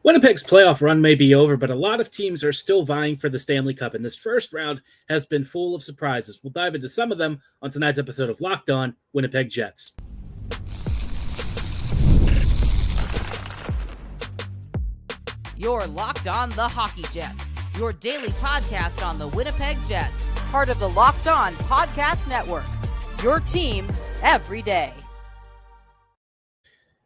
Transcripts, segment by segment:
Winnipeg's playoff run may be over, but a lot of teams are still vying for the Stanley Cup, and this first round has been full of surprises. We'll dive into some of them on tonight's episode of Locked On Winnipeg Jets. You're Locked On the Hockey Jets, your daily podcast on the Winnipeg Jets, part of the Locked On Podcast Network, your team every day.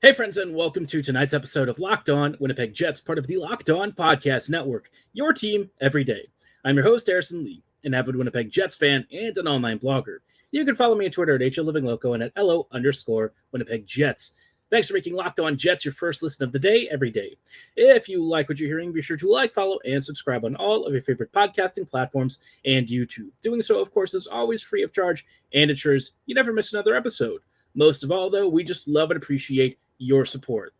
Hey friends, and welcome to tonight's episode of Locked On Winnipeg Jets, part of the Locked On Podcast Network, your team every day. I'm your host, Harrison Lee, an avid Winnipeg Jets fan and an online blogger. You can follow me on Twitter at HLLivingLoco and at LO_Winnipeg Jets. Thanks for making Locked On Jets your first listen of the day every day. If you like what you're hearing, be sure to like, follow, and subscribe on all of your favorite podcasting platforms and YouTube. Doing so, of course, is always free of charge and ensures you never miss another episode. Most of all, though, we just love and appreciate your support.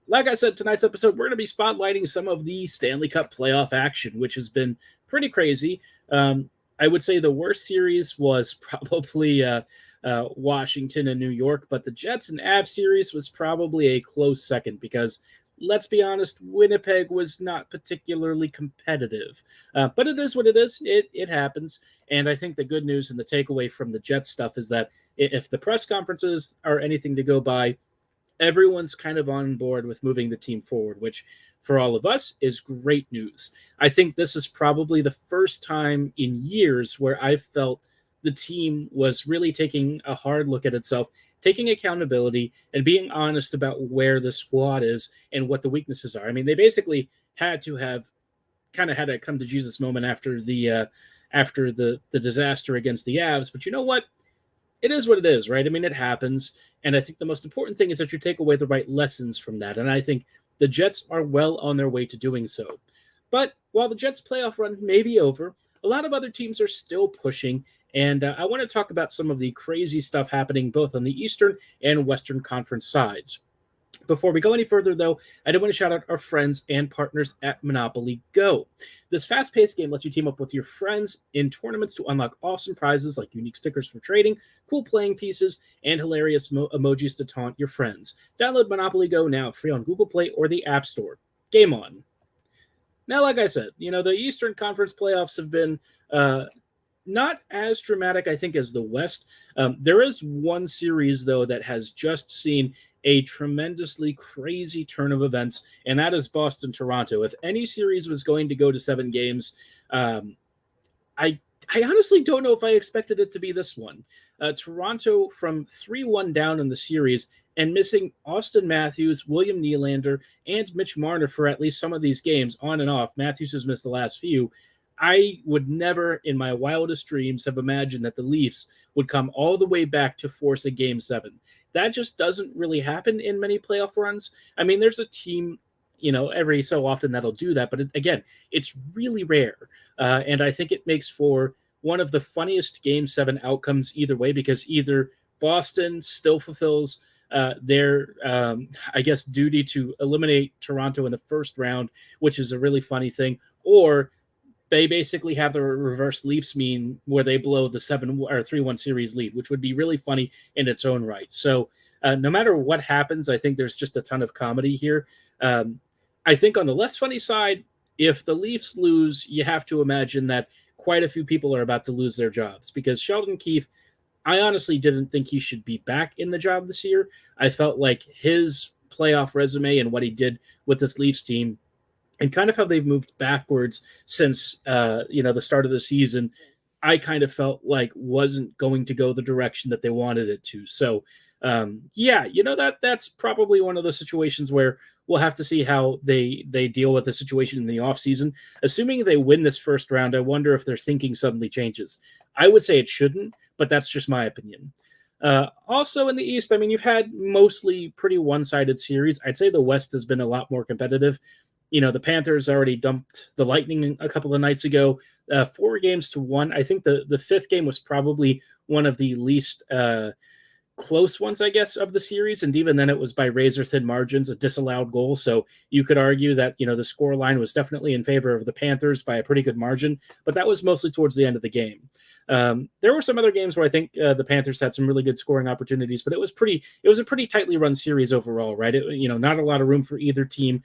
Like I said, tonight's episode, we're going to be spotlighting some of the Stanley Cup playoff action, which has been pretty crazy. I would say the worst series was probably Washington and New York, but the Jets and Avs series was probably a close second because, let's be honest, Winnipeg was not particularly competitive. But it is what it is. It happens. And I think the good news and the takeaway from the Jets stuff is that if the press conferences are anything to go by, everyone's kind of on board with moving the team forward, which for all of us is great news. I think this is probably the first time in years where I've felt the team was really taking a hard look at itself, taking accountability, and being honest about where the squad is and what the weaknesses are. I mean, they basically had a come to Jesus moment after the disaster against the Avs. But you know what? It is what it is, right? I mean, it happens. And I think the most important thing is that you take away the right lessons from that. And I think the Jets are well on their way to doing so. But while the Jets' playoff run may be over, a lot of other teams are still pushing. And I want to talk about some of the crazy stuff happening both on the Eastern and Western Conference sides. Before we go any further, though, I do want to shout out our friends and partners at Monopoly Go. This fast-paced game lets you team up with your friends in tournaments to unlock awesome prizes like unique stickers for trading, cool playing pieces, and hilarious emojis to taunt your friends. Download Monopoly Go now, free on Google Play or the App Store. Game on. Now, like I said, the Eastern Conference playoffs have been not as dramatic, I think, as the West. There is one series, though, that has just seen a tremendously crazy turn of events, and that is Boston-Toronto. If any series was going to go to 7 games, I honestly don't know if I expected it to be this one. Toronto from 3-1 down in the series and missing Austin Matthews, William Nylander, and Mitch Marner for at least some of these games on and off. Matthews has missed the last few. I would never in my wildest dreams have imagined that the Leafs would come all the way back to force a Game 7. That just doesn't really happen in many playoff runs. I mean, there's a team, every so often that'll do that. But again, it's really rare. And I think it makes for one of the funniest Game 7 outcomes either way, because either Boston still fulfills their, duty to eliminate Toronto in the first round, which is a really funny thing, or they basically have the reverse Leafs mean where they blow the 3-1 series lead, which would be really funny in its own right. So no matter what happens, I think there's just a ton of comedy here. I think on the less funny side, if the Leafs lose, you have to imagine that quite a few people are about to lose their jobs, because Sheldon Keefe, I honestly didn't think he should be back in the job this year. I felt like his playoff resume and what he did with this Leafs team and kind of how they've moved backwards since, the start of the season, I kind of felt like wasn't going to go the direction that they wanted it to. So, that's probably one of those situations where we'll have to see how they deal with the situation in the offseason. Assuming they win this first round, I wonder if their thinking suddenly changes. I would say it shouldn't, but that's just my opinion. Also in the East, I mean, you've had mostly pretty one-sided series. I'd say the West has been a lot more competitive. The Panthers already dumped the Lightning a couple of nights ago, 4-1. I think the fifth game was probably one of the least close ones, I guess, of the series. And even then it was by razor-thin margins, a disallowed goal. So you could argue that, the score line was definitely in favor of the Panthers by a pretty good margin, but that was mostly towards the end of the game. There were some other games where I think the Panthers had some really good scoring opportunities, but it was a pretty tightly run series overall, right? Not a lot of room for either team.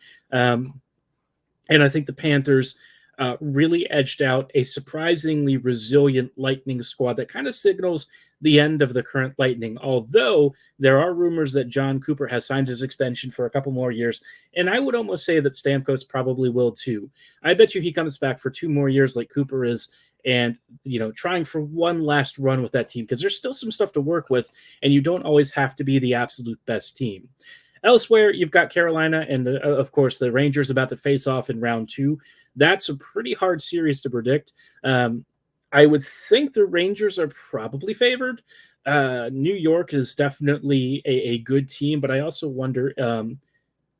And I think the Panthers really edged out a surprisingly resilient Lightning squad that kind of signals the end of the current Lightning, although there are rumors that John Cooper has signed his extension for a couple more years, and I would almost say that Stamkos probably will too. I bet you he comes back for 2 more years like Cooper is, and trying for one last run with that team, because there's still some stuff to work with, and you don't always have to be the absolute best team. Elsewhere, you've got Carolina and, of course, the Rangers about to face off in round 2. That's a pretty hard series to predict. I would think the Rangers are probably favored. New York is definitely a good team, but I also wonder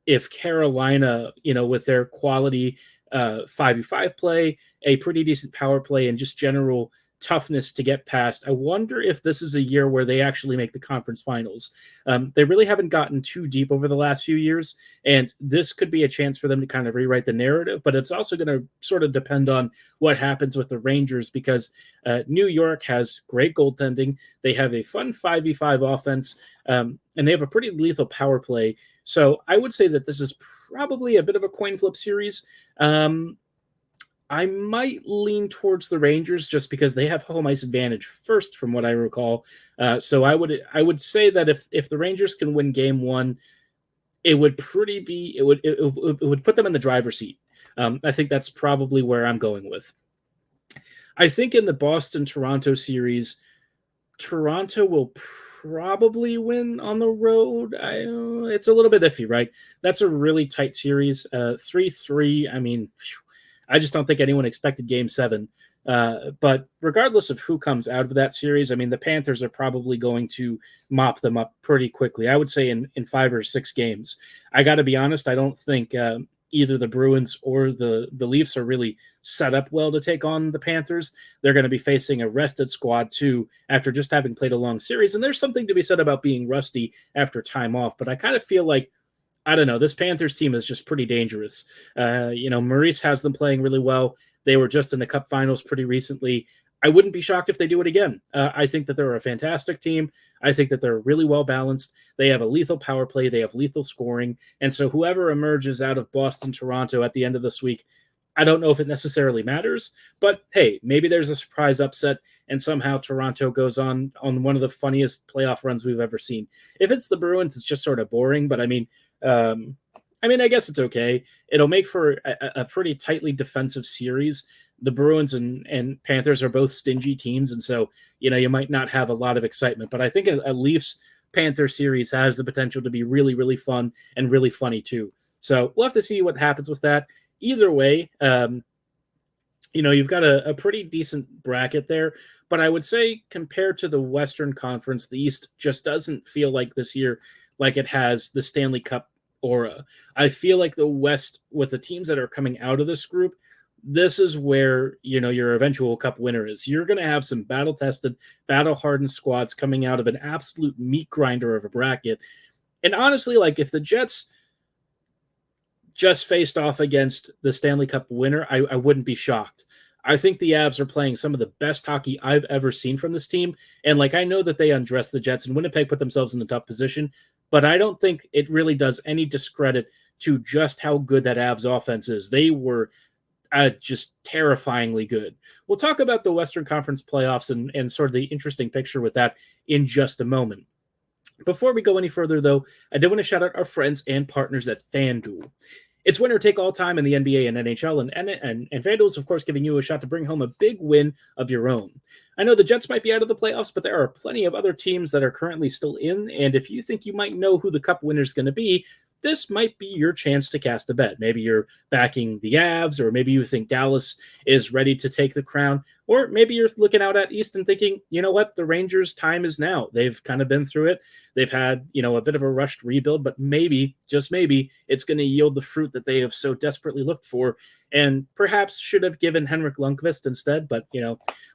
if Carolina, with their quality 5v5 play, a pretty decent power play, and just general toughness to get past, I wonder if this is a year where they actually make the conference finals. They really haven't gotten too deep over the last few years, and this could be a chance for them to kind of rewrite the narrative, but it's also going to sort of depend on what happens with the Rangers, because New York has great goaltending. They have a fun 5v5 offense, and they have a pretty lethal power play. So I would say that this is probably a bit of a coin flip series. I might lean towards the Rangers just because they have home ice advantage first, from what I recall. So I would say that if the Rangers can win Game 1, it would put them in the driver's seat. I think that's probably where I'm going with. I think in the Boston-Toronto series, Toronto will probably win on the road. It's a little bit iffy, right? That's a really tight series. 3-3. I mean, I just don't think anyone expected Game 7. But regardless of who comes out of that series, I mean, the Panthers are probably going to mop them up pretty quickly. I would say in 5 or 6 games. I got to be honest, I don't think either the Bruins or the Leafs are really set up well to take on the Panthers. They're going to be facing a rested squad too, after just having played a long series. And there's something to be said about being rusty after time off. But I kind of feel like, I don't know, this Panthers team is just pretty dangerous. Maurice has them playing really well. They were just in the Cup Finals pretty recently. I wouldn't be shocked if they do it again. I think that they're a fantastic team. I think that they're really well balanced. They have a lethal power play. They have lethal scoring. And so whoever emerges out of Boston, Toronto at the end of this week, I don't know if it necessarily matters, but hey, maybe there's a surprise upset and somehow Toronto goes on one of the funniest playoff runs we've ever seen. If it's the Bruins, it's just sort of boring, but I guess it's okay. It'll make for a pretty tightly defensive series. The Bruins and Panthers are both stingy teams, and so you might not have a lot of excitement. But I think a Leafs-Panther series has the potential to be really, really fun and really funny too. So we'll have to see what happens with that. Either way, you've got a pretty decent bracket there. But I would say compared to the Western Conference, the East just doesn't feel like this year like it has the Stanley Cup aura. I feel like the West, with the teams that are coming out of this group, this is where your eventual Cup winner is. You're going to have some battle-tested, battle-hardened squads coming out of an absolute meat grinder of a bracket. And honestly, like if the Jets just faced off against the Stanley Cup winner, I wouldn't be shocked. I think the Avs are playing some of the best hockey I've ever seen from this team. And I know that they undressed the Jets and Winnipeg put themselves in a tough position, but I don't think it really does any discredit to just how good that Avs offense is. They were just terrifyingly good. We'll talk about the Western Conference playoffs and sort of the interesting picture with that in just a moment. Before we go any further, though, I do want to shout out our friends and partners at FanDuel. It's winner take all time in the NBA and NHL, and FanDuel is, of course, giving you a shot to bring home a big win of your own. I know the Jets might be out of the playoffs, but there are plenty of other teams that are currently still in, and if you think you might know who the Cup winner is going to be, this might be your chance to cast a bet. Maybe you're backing the Avs, or maybe you think Dallas is ready to take the crown, or maybe you're looking out at East and thinking, you know what, the Rangers' time is now. They've kind of been through it. They've had, a bit of a rushed rebuild, but maybe, just maybe, it's going to yield the fruit that they have so desperately looked for, and perhaps should have given Henrik Lundqvist instead, but,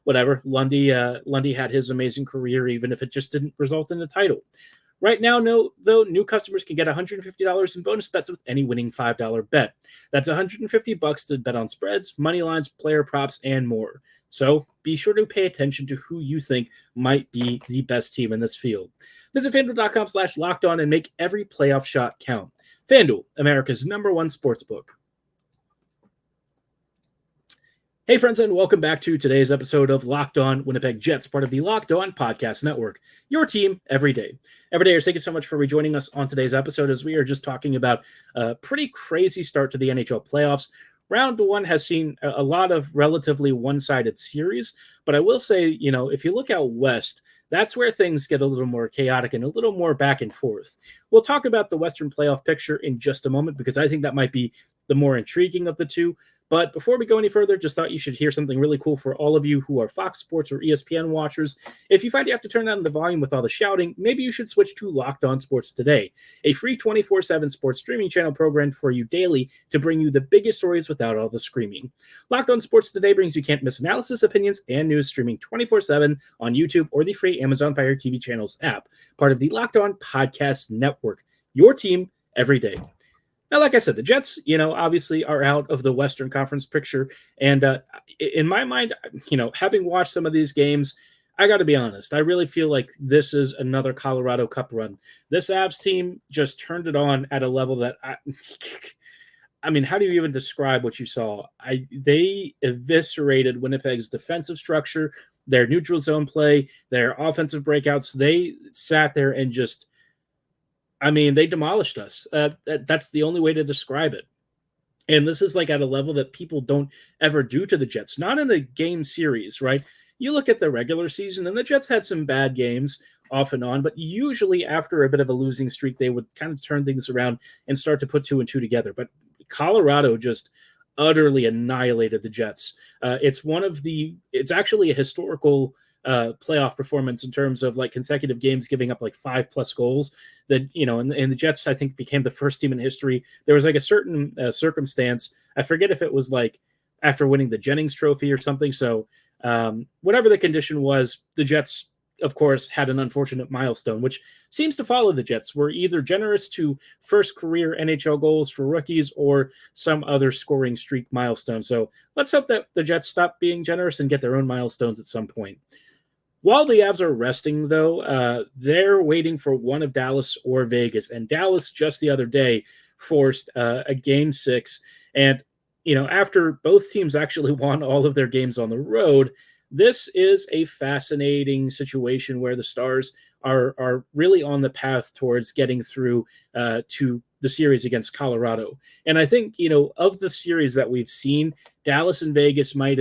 whatever. Lundy had his amazing career, even if it just didn't result in a title. Right now, though, new customers can get $150 in bonus bets with any winning $5 bet. That's $150 to bet on spreads, money lines, player props, and more. So be sure to pay attention to who you think might be the best team in this field. Visit FanDuel.com/lockedon and make every playoff shot count. FanDuel, America's #1 sportsbook. Hey, friends, and welcome back to today's episode of Locked On Winnipeg Jets, part of the Locked On Podcast Network, your team every day. Everydayers, thank you so much for rejoining us on today's episode as we are just talking about a pretty crazy start to the NHL playoffs. Round one has seen a lot of relatively one-sided series, but I will say, if you look out west, that's where things get a little more chaotic and a little more back and forth. We'll talk about the Western playoff picture in just a moment because I think that might be the more intriguing of the two. But before we go any further, just thought you should hear something really cool for all of you who are Fox Sports or ESPN watchers. If you find you have to turn down the volume with all the shouting, maybe you should switch to Locked On Sports Today, a free 24/7 sports streaming channel programmed for you daily to bring you the biggest stories without all the screaming. Locked On Sports Today brings you can't-miss analysis, opinions, and news streaming 24/7 on YouTube or the free Amazon Fire TV channels app, part of the Locked On Podcast Network, your team every day. Now, like I said, the Jets, obviously are out of the Western Conference picture. And in my mind, having watched some of these games, I got to be honest, I really feel like this is another Colorado Cup run. This Avs team just turned it on at a level that, I mean, how do you even describe what you saw? They eviscerated Winnipeg's defensive structure, their neutral zone play, their offensive breakouts. They sat there and just... they demolished us. That's the only way to describe it. And this is like at a level that people don't ever do to the Jets. Not in the game series, right? You look at the regular season, and the Jets had some bad games off and on, but usually after a bit of a losing streak, they would kind of turn things around and start to put two and two together. But Colorado just utterly annihilated the Jets. It's actually a historical playoff performance in terms of like consecutive games giving up like 5+ goals that, and the Jets, I think, became the first team in history. There was like a certain circumstance. I forget if it was like after winning the Jennings Trophy or something. So whatever the condition was, the Jets, of course, had an unfortunate milestone, which seems to follow the Jets. We're either generous to first career NHL goals for rookies or some other scoring streak milestone. So let's hope that the Jets stop being generous and get their own milestones at some point. While the Avs are resting, though, they're waiting for one of Dallas or Vegas. And Dallas just the other day forced a Game 6. And, after both teams actually won all of their games on the road, this is a fascinating situation where the Stars are really on the path towards getting through to the series against Colorado. And I think, of the series that we've seen, Dallas and Vegas might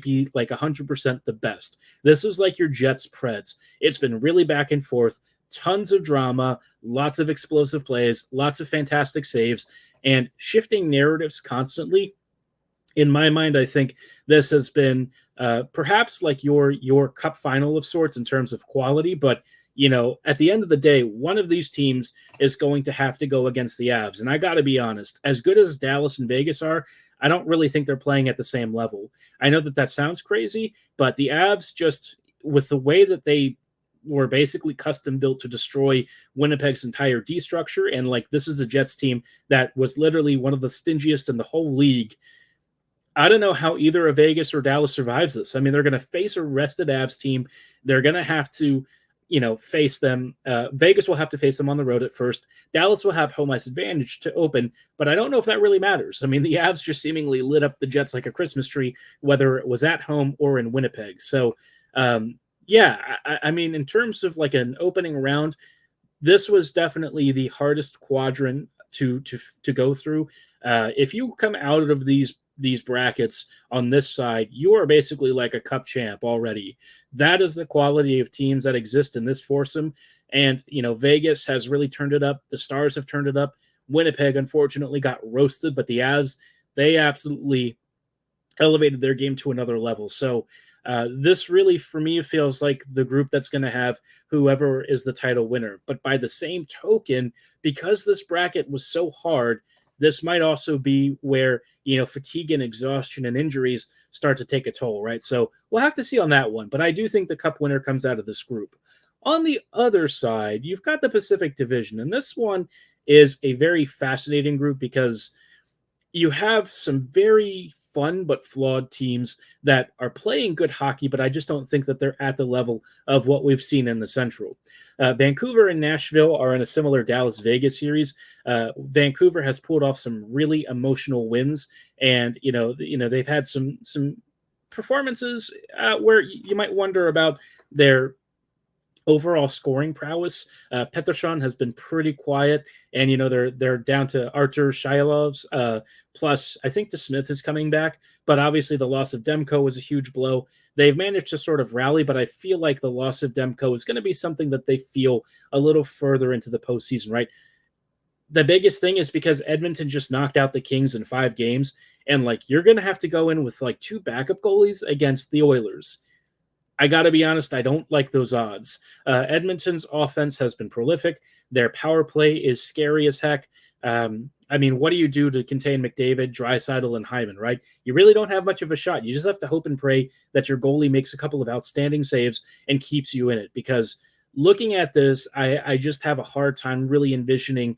be like 100% the best. This is like your Jets Preds. It's been really back and forth, tons of drama, lots of explosive plays, lots of fantastic saves, and shifting narratives constantly. In my mind, I think this has been perhaps like your cup final of sorts in terms of quality, but at the end of the day, one of these teams is going to have to go against the Avs. And I got to be honest, as good as Dallas and Vegas are, I don't really think they're playing at the same level. I know that sounds crazy, but the Avs, just with the way that they were basically custom built to destroy Winnipeg's entire D structure, and like this is a Jets team that was literally one of the stingiest in the whole league. I don't know how either a Vegas or Dallas survives this. I mean, they're going to face a rested Avs team. They're going to have to face them. Vegas will have to face them on the road at first. Dallas will have home ice advantage to open, but I don't know if that really matters. I mean, the Avs just seemingly lit up the Jets like a Christmas tree, whether it was at home or in Winnipeg. So, I mean, in terms of like an opening round, this was definitely the hardest quadrant to go through. If you come out of these brackets on this side, you are basically like a cup champ already. That is the quality of teams that exist in this foursome. And, Vegas has really turned it up. The Stars have turned it up. Winnipeg, unfortunately, got roasted, but the Avs, they absolutely elevated their game to another level. So this really, for me, feels like the group that's going to have whoever is the title winner. But by the same token, because this bracket was so hard, this might also be where, fatigue and exhaustion and injuries start to take a toll, right? So we'll have to see on that one. But I do think the cup winner comes out of this group. On the other side, you've got the Pacific Division. And this one is a very fascinating group because you have some very fun but flawed teams that are playing good hockey, but I just don't think that they're at the level of what we've seen in the Central. Vancouver and Nashville are in a similar Dallas-Vegas series. Vancouver has pulled off some really emotional wins, and they've had some performances where you might wonder about their overall scoring prowess. Pettersson has been pretty quiet, and they're down to Artur Shailov's. Plus, I think DeSmith is coming back, but obviously the loss of Demko was a huge blow. They've managed to sort of rally, but I feel like the loss of Demko is going to be something that they feel a little further into the postseason, right? The biggest thing is because Edmonton just knocked out the Kings in 5 games, and you're going to have to go in with 2 backup goalies against the Oilers. I got to be honest, I don't like those odds. Edmonton's offense has been prolific. Their power play is scary as heck. What do you do to contain McDavid, Draisaitl, and Hyman, right? You really don't have much of a shot. You just have to hope and pray that your goalie makes a couple of outstanding saves and keeps you in it. Because looking at this, I just have a hard time really envisioning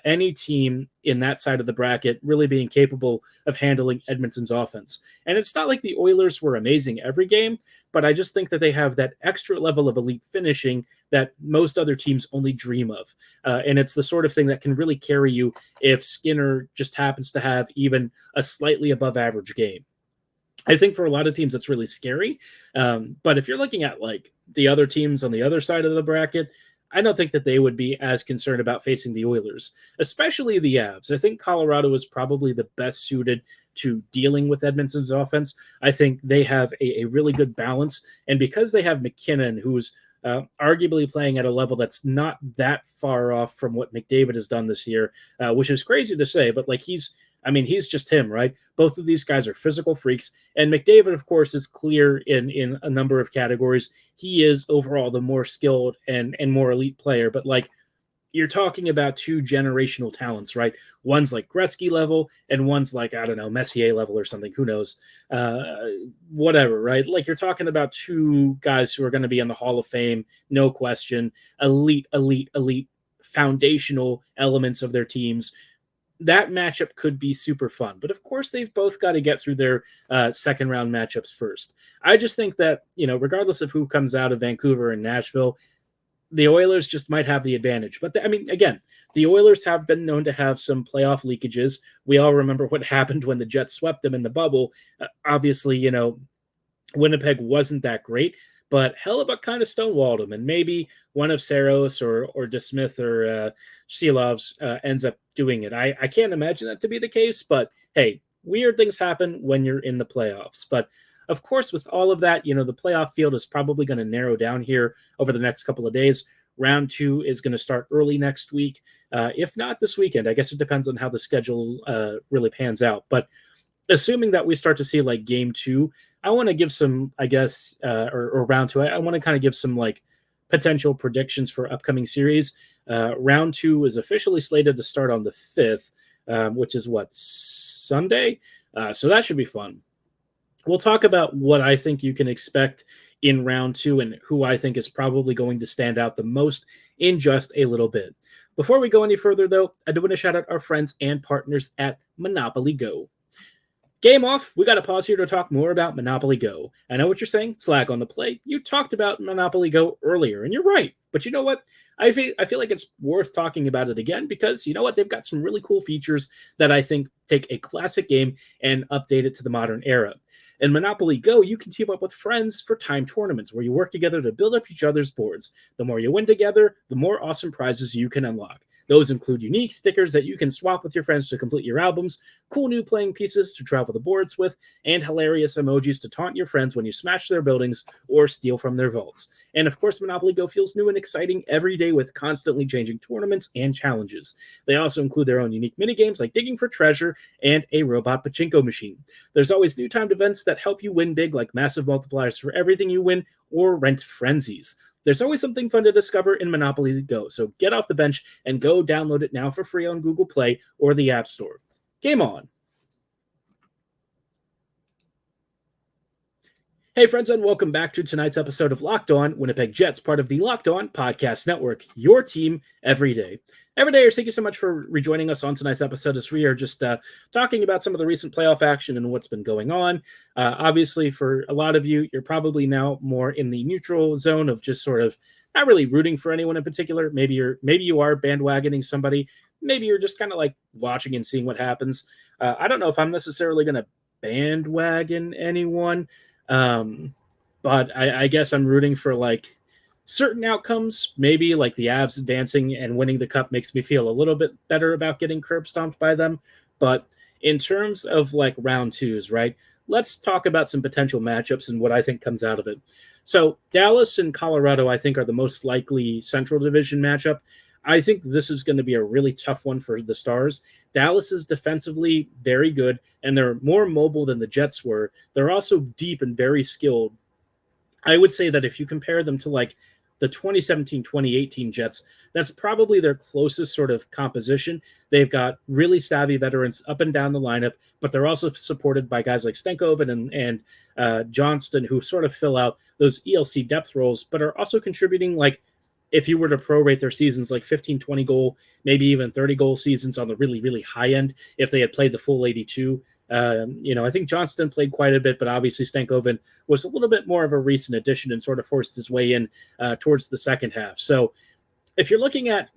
any team in that side of the bracket really being capable of handling Edmonton's offense. And it's not like the Oilers were amazing every game, but I just think that they have that extra level of elite finishing that most other teams only dream of. And it's the sort of thing that can really carry you if Skinner just happens to have even a slightly above average game. I think for a lot of teams, that's really scary. But if you're looking at the other teams on the other side of the bracket, I don't think that they would be as concerned about facing the Oilers, especially the Avs. I think Colorado is probably the best suited to dealing with Edmonton's offense. I think they have a really good balance. And because they have McKinnon, who's arguably playing at a level that's not that far off from what McDavid has done this year, which is crazy to say, but he's just him, right? Both of these guys are physical freaks. And McDavid, of course, is clear in a number of categories. He is overall the more skilled and more elite player. But you're talking about 2 generational talents, right? One's Gretzky level and one's Messier level or something. Who knows? Whatever, right? You're talking about 2 guys who are going to be in the Hall of Fame, no question. Elite foundational elements of their teams. That matchup could be super fun. But of course, they've both got to get through their second round matchups first. I just think that, regardless of who comes out of Vancouver and Nashville, the Oilers just might have the advantage. But again, the Oilers have been known to have some playoff leakages. We all remember what happened when the Jets swept them in the bubble. Obviously, Winnipeg wasn't that great, but Hellebuck kind of stonewalled them, and maybe one of Saros or DeSmith or Shilov's ends up doing it. I can't imagine that to be the case, but hey, weird things happen when you're in the playoffs. But of course, with all of that, the playoff field is probably going to narrow down here over the next couple of days. Round 2 is going to start early next week, if not this weekend. I guess it depends on how the schedule really pans out. But assuming that we start to see game 2, I want to give some, I guess, or round 2. I want to kind of give some potential predictions for upcoming series. Round 2 is officially slated to start on the 5th, which is Sunday. So that should be fun. We'll talk about what I think you can expect in round 2 and who I think is probably going to stand out the most in just a little bit. Before we go any further, though, I do want to shout out our friends and partners at Monopoly Go. Game off, we got to pause here to talk more about Monopoly Go. I know what you're saying, flag on the play. You talked about Monopoly Go earlier, and you're right. But you know what? I feel like it's worth talking about it again because you know what? They've got some really cool features that I think take a classic game and update it to the modern era. In Monopoly Go, you can team up with friends for time tournaments where you work together to build up each other's boards. The more you win together, the more awesome prizes you can unlock. Those include unique stickers that you can swap with your friends to complete your albums, cool new playing pieces to travel the boards with, and hilarious emojis to taunt your friends when you smash their buildings or steal from their vaults. And of course, Monopoly Go feels new and exciting every day with constantly changing tournaments and challenges. They also include their own unique minigames like digging for treasure and a robot pachinko machine. There's always new timed events that help you win big, like massive multipliers for everything you win or rent frenzies. There's always something fun to discover in Monopoly Go, so get off the bench and go download it now for free on Google Play or the App Store. Game on! Hey friends, and welcome back to tonight's episode of Locked On Winnipeg Jets, part of the Locked On Podcast Network, your team every day. Everydayers, thank you so much for rejoining us on tonight's episode as we are just talking about some of the recent playoff action and what's been going on. Obviously, for a lot of you, you're probably now more in the neutral zone of just sort of not really rooting for anyone in particular. Maybe you are bandwagoning somebody. Maybe you're just kind of like watching and seeing what happens. I don't know if I'm necessarily going to bandwagon anyone. But I guess I'm rooting for like certain outcomes. Maybe like the Avs advancing and winning the cup makes me feel a little bit better about getting curb stomped by them. But in terms of like round twos, right? Let's talk about some potential matchups and what I think comes out of it. So Dallas and Colorado, I think, are the most likely Central Division matchup. I think this is going to be a really tough one for the Stars. Dallas is defensively very good, and they're more mobile than the Jets were. They're also deep and very skilled. I would say that if you compare them to like the 2017-2018 Jets, that's probably their closest sort of composition. They've got really savvy veterans up and down the lineup, but they're also supported by guys like Stankoven and Johnston, who sort of fill out those ELC depth roles, but are also contributing, like, if you were to prorate their seasons, like 15, 20 goal, maybe even 30 goal seasons on the really, really high end, if they had played the full 82. I think Johnston played quite a bit, but obviously Stankoven was a little bit more of a recent addition and sort of forced his way in towards the second half. So if you're looking at,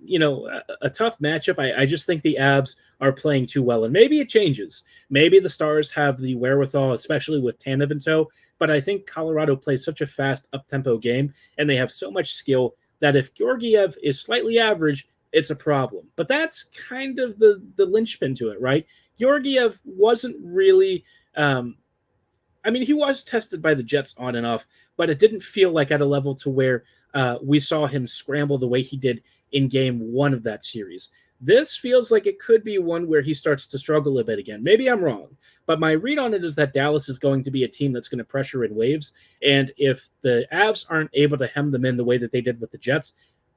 a tough matchup, I just think the Avs are playing too well. And maybe it changes. Maybe the Stars have the wherewithal, especially with Tanev in tow. But I think Colorado plays such a fast, up-tempo game, and they have so much skill that if Georgiev is slightly average, it's a problem. But that's kind of the linchpin to it, right? Georgiev wasn't really he was tested by the Jets on and off, but it didn't feel like at a level to where we saw him scramble the way he did in game one of that series. This feels like it could be one where he starts to struggle a bit again. Maybe I'm wrong, but my read on it is that Dallas is going to be a team that's going to pressure in waves, and if the Avs aren't able to hem them in the way that they did with the Jets,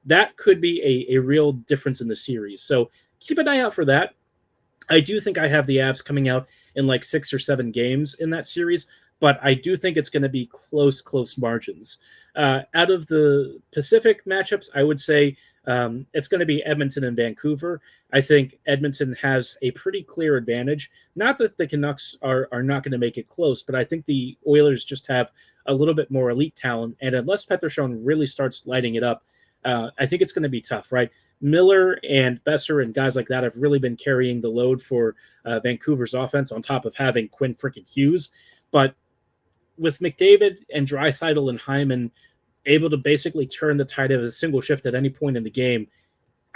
that could be a real difference in the series. So keep an eye out for that. I do think I have the Avs coming out in like 6 or 7 games in that series, but I do think it's going to be close margins. Out of the Pacific matchups, I would say it's going to be Edmonton and Vancouver. I think Edmonton has a pretty clear advantage. Not that the Canucks are not going to make it close, but I think the Oilers just have a little bit more elite talent, and unless Pettersson really starts lighting it up, I think it's going to be tough, right? Miller and Besser and guys like that have really been carrying the load for Vancouver's offense on top of having Quinn frickin' Hughes. But with McDavid and Draisaitl and Hyman able to basically turn the tide of a single shift at any point in the game,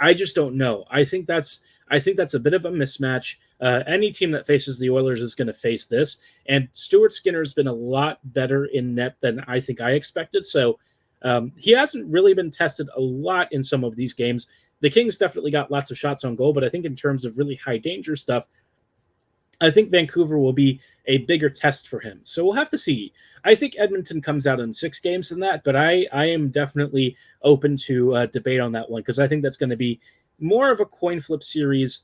I just don't know. I think that's a bit of a mismatch. Any team that faces the Oilers is going to face this. And Stuart Skinner's been a lot better in net than I think I expected. So he hasn't really been tested a lot in some of these games. The Kings definitely got lots of shots on goal, but I think in terms of really high danger stuff, I think Vancouver will be a bigger test for him. So we'll have to see. I think Edmonton comes out in 6 games in that, but I am definitely open to debate on that one because I think that's going to be more of a coin flip series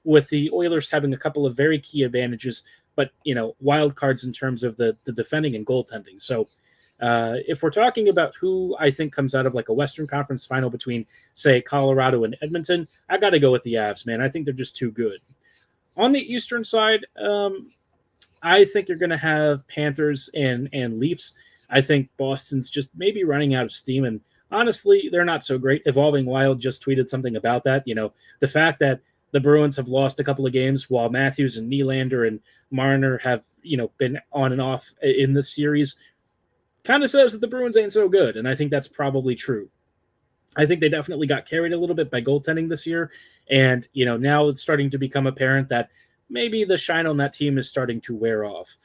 with the Oilers having a couple of very key advantages, but, wild cards in terms of the defending and goaltending. So if we're talking about who I think comes out of like a Western Conference final between, say, Colorado and Edmonton, I got to go with the Avs, man. I think they're just too good. On the Eastern side, I think you're going to have Panthers and Leafs. I think Boston's just maybe running out of steam, and honestly, they're not so great. Evolving Wild just tweeted something about that. The fact that the Bruins have lost a couple of games while Matthews and Nylander and Marner have, been on and off in this series kind of says that the Bruins ain't so good, and I think that's probably true. I think they definitely got carried a little bit by goaltending this year, and now it's starting to become apparent that maybe the shine on that team is starting to wear off.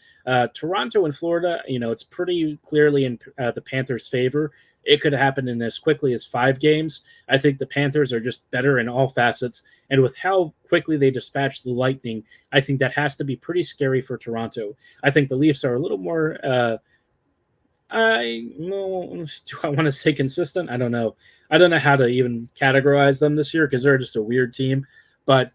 Toronto and Florida, it's pretty clearly in the Panthers' favor. It could happen in as quickly as 5 games. I think the Panthers are just better in all facets, and with how quickly they dispatch the Lightning, I think that has to be pretty scary for Toronto. I think the Leafs are a little more do I want to say consistent? I don't know. I don't know how to even categorize them this year because they're just a weird team. But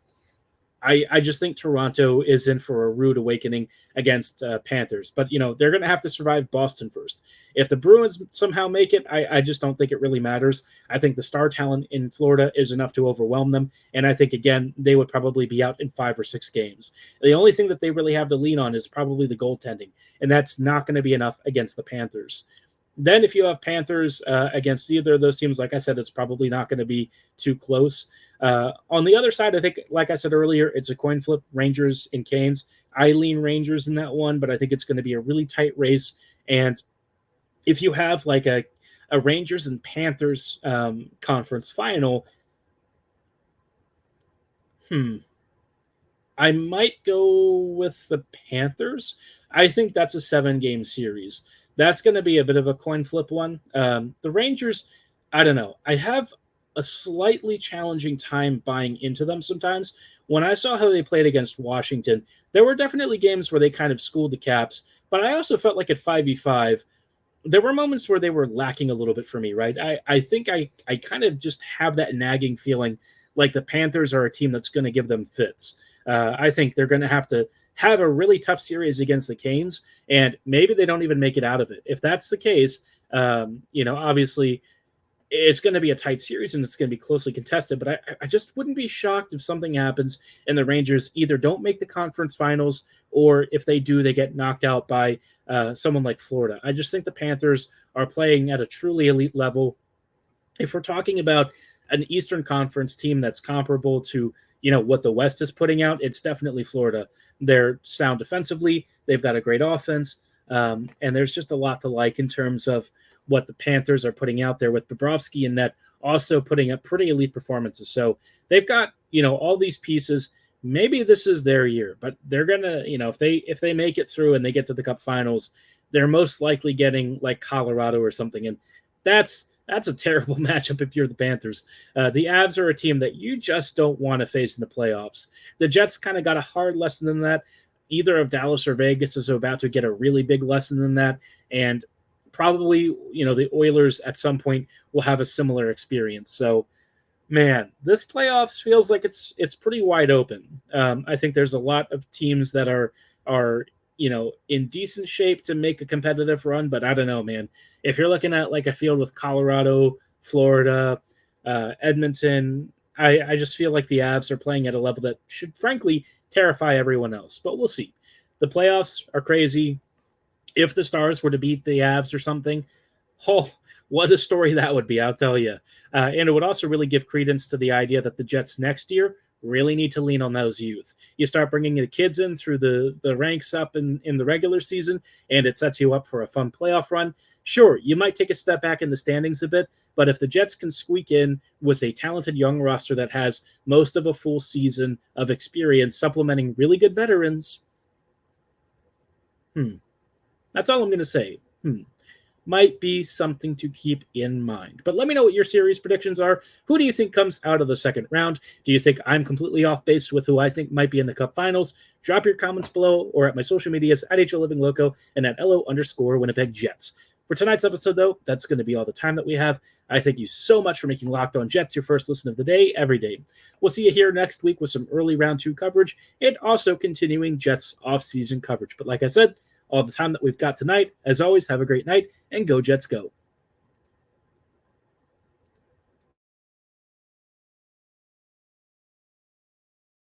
I just think Toronto is in for a rude awakening against Panthers. But, they're going to have to survive Boston first. If the Bruins somehow make it, I just don't think it really matters. I think the star talent in Florida is enough to overwhelm them. And I think, again, they would probably be out in 5 or 6 games. The only thing that they really have to lean on is probably the goaltending. And that's not going to be enough against the Panthers. Then if you have Panthers against either of those teams, like I said, it's probably not going to be too close. On the other side, I think, like I said earlier, it's a coin flip, Rangers and Canes. I lean Rangers in that one, but I think it's going to be a really tight race. And if you have like a Rangers and Panthers conference final, I might go with the Panthers. I think that's a 7-game series. That's going to be a bit of a coin flip one. The Rangers, I don't know. I have a slightly challenging time buying into them sometimes. When I saw how they played against Washington, there were definitely games where they kind of schooled the Caps, but I also felt like at 5v5, there were moments where they were lacking a little bit for me, right? I think I kind of just have that nagging feeling like the Panthers are a team that's going to give them fits. I think they're going to have a really tough series against the Canes, and maybe they don't even make it out of it. If that's the case, obviously it's going to be a tight series and it's going to be closely contested, but I just wouldn't be shocked if something happens and the Rangers either don't make the conference finals, or if they do, they get knocked out by someone like Florida. I just think the Panthers are playing at a truly elite level. If we're talking about an Eastern Conference team that's comparable to, what the West is putting out, it's definitely Florida. They're sound defensively. They've got a great offense. And there's just a lot to like in terms of what the Panthers are putting out there, with Bobrovsky and net also putting up pretty elite performances. So they've got, all these pieces. Maybe this is their year, but they're going to, if they make it through and they get to the Cup Finals, they're most likely getting like Colorado or something. And that's a terrible matchup if you're the Panthers. The Avs are a team that you just don't want to face in the playoffs. The Jets kind of got a hard lesson in that. Either of Dallas or Vegas is about to get a really big lesson in that. And probably, the Oilers at some point will have a similar experience. So, man, this playoffs feels like it's pretty wide open. I think there's a lot of teams that are in decent shape to make a competitive run, but I don't know, man. If you're looking at like a field with Colorado, Florida, Edmonton, I just feel like the Avs are playing at a level that should frankly terrify everyone else, but we'll see. The playoffs are crazy. If the Stars were to beat the Avs or something, what a story that would be, I'll tell you. And it would also really give credence to the idea that the Jets next year really need to lean on those youth. You start bringing the kids in through the ranks up in the regular season, and it sets you up for a fun playoff run. Sure, you might take a step back in the standings a bit, but if the Jets can squeak in with a talented young roster that has most of a full season of experience supplementing really good veterans, that's all I'm going to say. Might be something to keep in mind. But let me know what your series predictions are. Who do you think comes out of the second round? Do you think I'm completely off base with who I think might be in the Cup Finals? Drop your comments below or at my social medias at HLLivingLoco and at LO_Winnipeg Jets. For tonight's episode, though, that's going to be all the time that we have. I thank you so much for making Locked On Jets your first listen of the day, every day. We'll see you here next week with some early round 2 coverage and also continuing Jets off-season coverage. But like I said, all the time that we've got tonight. As always, have a great night and go Jets go.